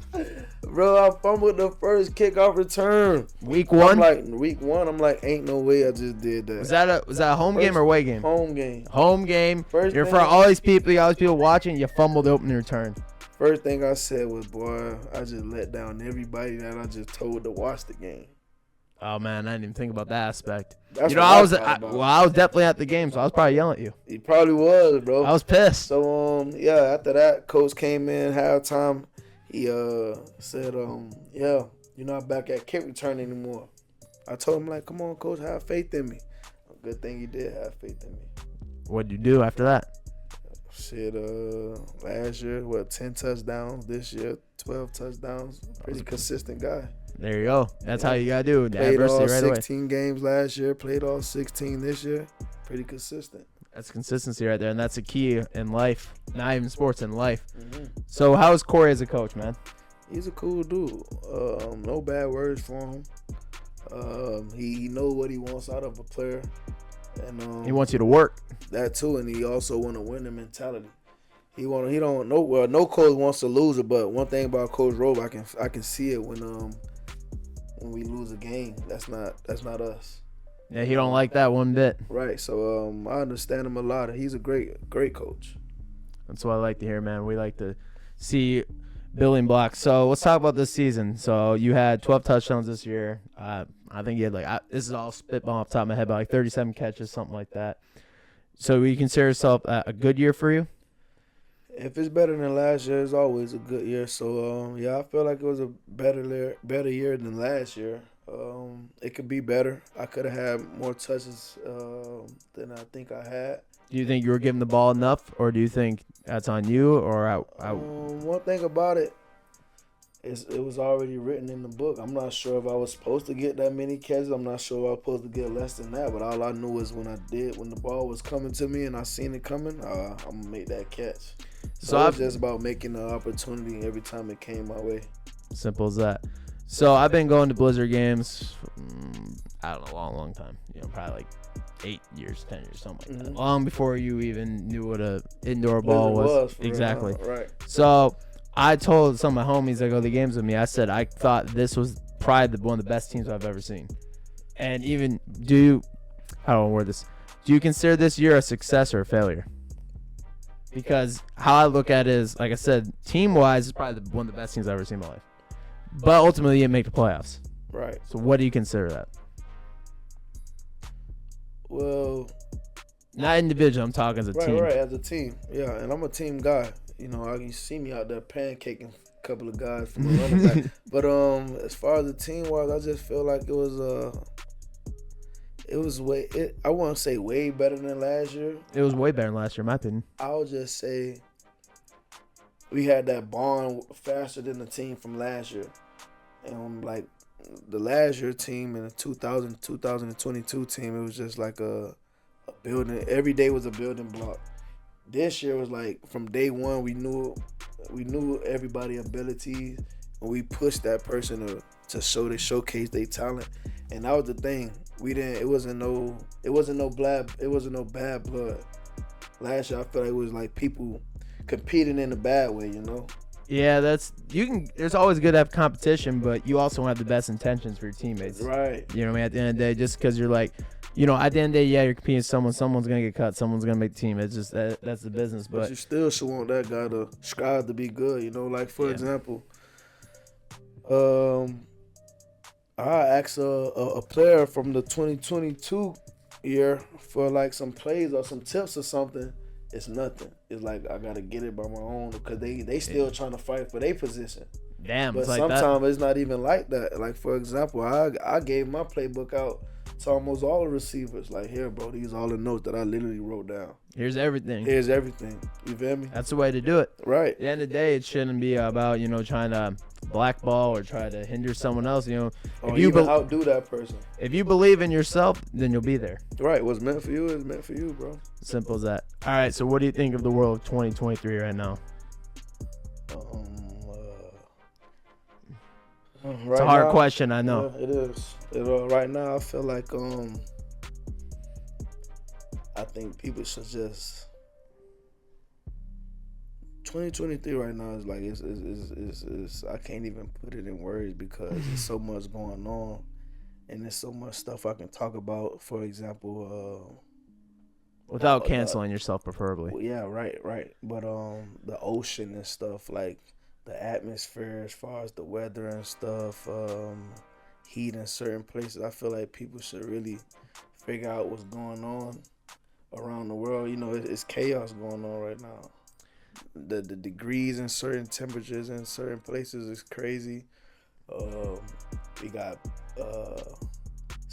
Bro, I fumbled the first kickoff return. Week one? I'm like, ain't no way I just did that. Was that a home game or away game? Home game. Home game. You're for all these people watching, you fumbled the opening return. First thing I said was, boy, I just let down everybody that I just told to watch the game. Oh, man, I didn't even think about that aspect. I was definitely at the game, so I was probably yelling at you. He probably was, bro. I was pissed. So, after that, coach came in halftime. He said, you're not back at kick return anymore. I told him, like, come on, coach, have faith in me. Good thing he did have faith in me. What'd you do after that? Shit, last year, 10 touchdowns. This year, 12 touchdowns. Pretty consistent guy. There you go. That's how you gotta do. The Played all adversity right away. 16 games last year. Played all 16 this year. Pretty consistent. That's consistency right there, and that's a key in life. Not even sports, in life. Mm-hmm. So how is Corey as a coach, man? He's a cool dude. No bad words for him. He knows what he wants out of a player, and He wants you to work. that too. And he also want to win the mentality. He don't know. Well, no coach wants to lose it, but one thing about Coach Robe, I can see it when we lose a game. That's not us. Yeah, he don't like that one bit. Right. So I understand him a lot. He's a great coach. That's what I like to hear, man. We like to see building blocks. So let's talk about this season. So you had 12 touchdowns this year. I think you had this is all spitball off the top of my head, but like 37 catches, something like that. So you consider yourself a good year for you? If it's better than last year, it's always a good year. So yeah, I feel like it was a better year than last year. It could be better. I could have had more touches than I think I had. Do you think you were giving the ball enough, or do you think that's on you? Or one thing about it is it was already written in the book. I'm not sure if I was supposed to get that many catches. I'm not sure if I was supposed to get less than that. But all I knew is when the ball was coming to me and I seen it coming, I'm gonna make that catch. So it was just about making the opportunity every time it came my way. Simple as that. So I've been going to Blizzard games, I don't know, a long time. Probably like 8 years, 10 years, something like that. Long before you even knew what a indoor ball was. Exactly. Right. So I told some of my homies that go to the games with me, I said I thought this was probably one of the best teams I've ever seen. And even how do I word this? Do you consider this year a success or a failure? Because how I look at it is, like I said, team-wise, it's probably one of the best teams I've ever seen in my life. But ultimately, you didn't make the playoffs. Right. So what do you consider that? Well, not individual. I'm talking as a team. Right, as a team. Yeah, and I'm a team guy. You see me out there pancaking a couple of guys from the running back. But as far as the team was, I just feel like it was I wouldn't say way better than last year. It was way better than last year, in my opinion. I would just say we had that bond faster than the team from last year. And like the last year team and the 2022 team, it was just like a building. Every day was a building block. This year was like from day one we knew everybody's abilities, and we pushed that person to showcase their talent. And that was the thing. It wasn't no bad blood. Last year I felt like it was like people competing in a bad way, Yeah, there's always good to have competition, but you also want to have the best intentions for your teammates. Right. You know what I mean? At the end of the day, just because you're like, at the end of the day, yeah, you're competing with someone's going to get cut, someone's going to make the team. It's just that's the business. But you still should want that guy to strive to be good, like for example, I asked a player from the 2022 year for like some plays or some tips or something. It's nothing. It's like I gotta get it by my own because they still trying to fight for their position. Damn, but it's like sometimes it's not even like that. Like for example, I gave my playbook out to almost all the receivers. Like, here, bro, these are all the notes that I literally wrote down. Here's everything. You feel me? That's the way to do it. Right. At the end of the day, it shouldn't be about trying to blackball or try to hinder someone else. If you outdo that person. If you believe in yourself, then you'll be there. Right. What's meant for you is meant for you, bro. Simple as that. All right. So, what do you think of the world of 2023 right now? It's a hard question, I know. Yeah, it is. Right now, I feel like I think people should just 2023 right now is like it's I can't even put it in words because there's so much going on and there's so much stuff I can talk about. For example, without canceling yourself, preferably. Yeah, right. But the ocean and stuff, like the atmosphere as far as the weather and stuff, heat in certain places. I feel like people should really figure out what's going on around the world. It's chaos going on right now. The degrees in certain temperatures in certain places is crazy. We got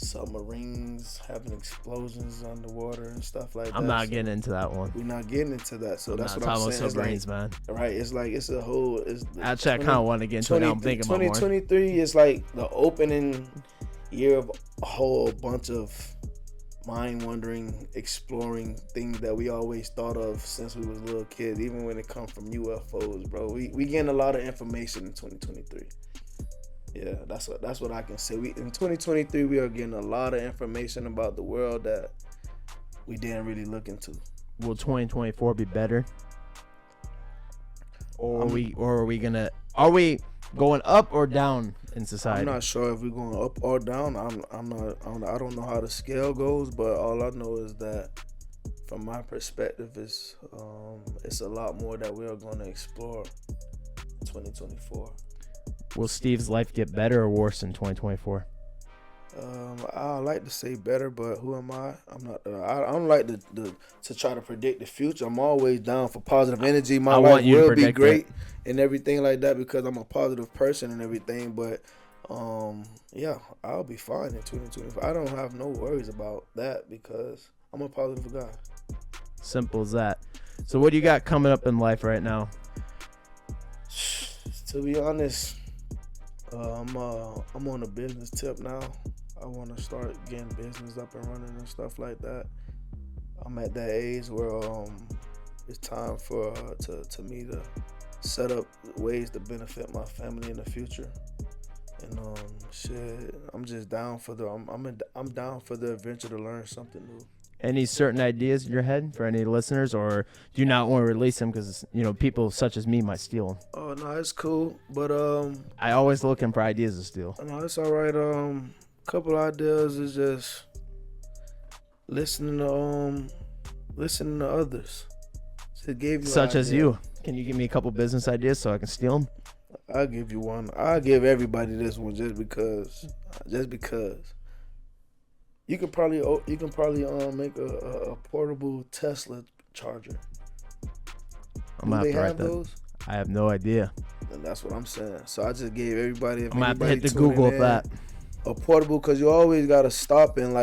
submarines having explosions underwater and stuff like that. I'm not getting into that one. We're not getting into that. So that's what I'm talking saying. about submarines, man. Right. It's like it's a whole. Actually, I kind of want to get into it. Now I'm thinking about more. 2023 is like the opening year of a whole bunch of mind-wandering, exploring things that we always thought of since we was little kids. Even when it comes from UFOs, bro. We getting a lot of information in 2023. Yeah, that's what I can say. In 2023, we are getting a lot of information about the world that we didn't really look into. Will 2024 be better? Or are we going up or down in society? I'm not sure if we're going up or down. I don't know how the scale goes, but all I know is that from my perspective, it's a lot more that we are going to explore in 2024. Will Steve's life get better or worse in 2024? I like to say better, but who am I? I'm not. I don't like to try to predict the future. I'm always down for positive energy. My life will be great and everything like that because I'm a positive person and everything. But yeah, I'll be fine in 2024. I don't have no worries about that because I'm a positive guy. Simple as that. So what do you got coming up in life right now? To be honest, I'm on a business tip now. I want to start getting business up and running and stuff like that. I'm at that age where it's time for me to set up ways to benefit my family in the future. And shit, I'm just down for I'm down for the adventure to learn something new. Any certain ideas in your head for any listeners, or do you not want to release them because people such as me might steal them? Oh no, it's cool, but I always looking for ideas to steal. No, it's all right. Couple ideas is just listening to others. Just gave you such as you. Can you give me a couple business ideas so I can steal them? I'll give you one. I'll give everybody this one just because. You can probably make a portable Tesla charger. I'm gonna have to write that. Those? I have no idea. And that's what I'm saying. So I just gave everybody. I'm gonna have to hit the Google of that. A portable, because you always gotta stop and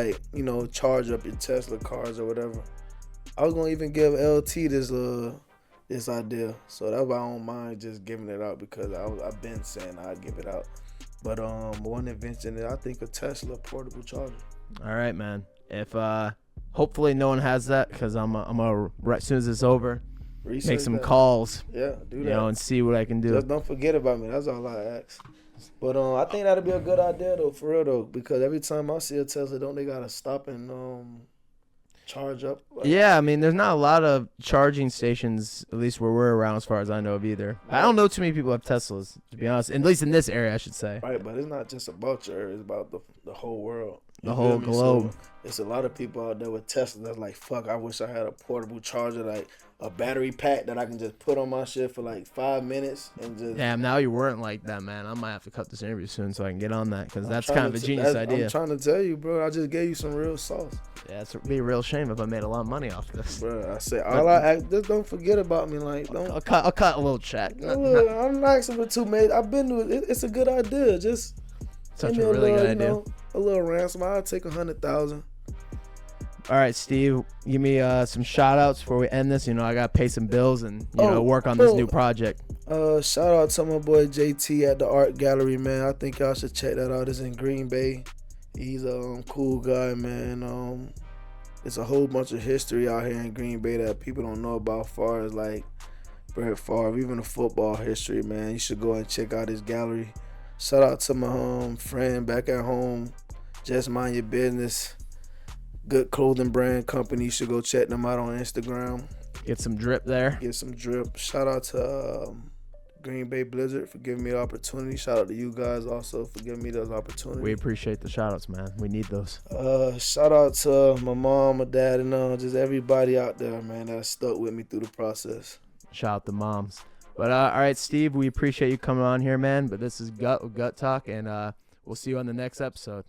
charge up your Tesla cars or whatever. I was gonna even give LT this idea, so that's why I don't mind just giving it out because I've been saying I'd give it out. But one invention is I think a Tesla portable charger. All right, man. If hopefully no one has that, because I'm gonna right as soon as it's over, make some calls. Yeah, do that. And see what I can do. Just don't forget about me. That's all I ask. But I think that'd be a good idea though, for real though, because every time I see a Tesla, don't they gotta stop and charge up? Yeah, I mean, there's not a lot of charging stations, at least where we're around, as far as I know of either. I don't know too many people have Teslas, to be honest. At least in this area, I should say. Right, but it's not just about your area; it's about the whole world. The whole globe. So it's a lot of people out there with Tesla that's like, fuck, I wish I had a portable charger, like a battery pack that I can just put on my shit for like 5 minutes and just. Damn, now you weren't like that, man. I might have to cut this interview soon so I can get on that because that's kind of a genius idea. I'm trying to tell you, bro. I just gave you some real sauce. Yeah, it'd be a real shame if I made a lot of money off this. Bro, I said just don't forget about me, like don't. I'll cut a little check. I'm not asking for too many. I've been to it. It's a good idea. Just such a really good idea. A little ransom. I'll take 100,000. All right, Steve, give me some shout outs before we end this. I got to pay some bills and work on this new project. Shout out to my boy JT at the art gallery, man. I think y'all should check that out. It's in Green Bay. He's a cool guy, man. It's a whole bunch of history out here in Green Bay that people don't know about, as far as like Brett Favre, even the football history, man. You should go and check out his gallery. Shout out to my friend back at home, Just Mind Your Business. Good clothing brand company. You should go check them out on Instagram. Get some drip there. Get some drip. Shout out to Green Bay Blizzard for giving me the opportunity. Shout out to you guys also for giving me those opportunities. We appreciate the shout outs, man. We need those. Shout out to my mom, my dad, and just everybody out there, man, that stuck with me through the process. Shout out to moms. But all right, Steve, we appreciate you coming on here, man. But this is Gutt with Gutt Talk, and we'll see you on the next episode.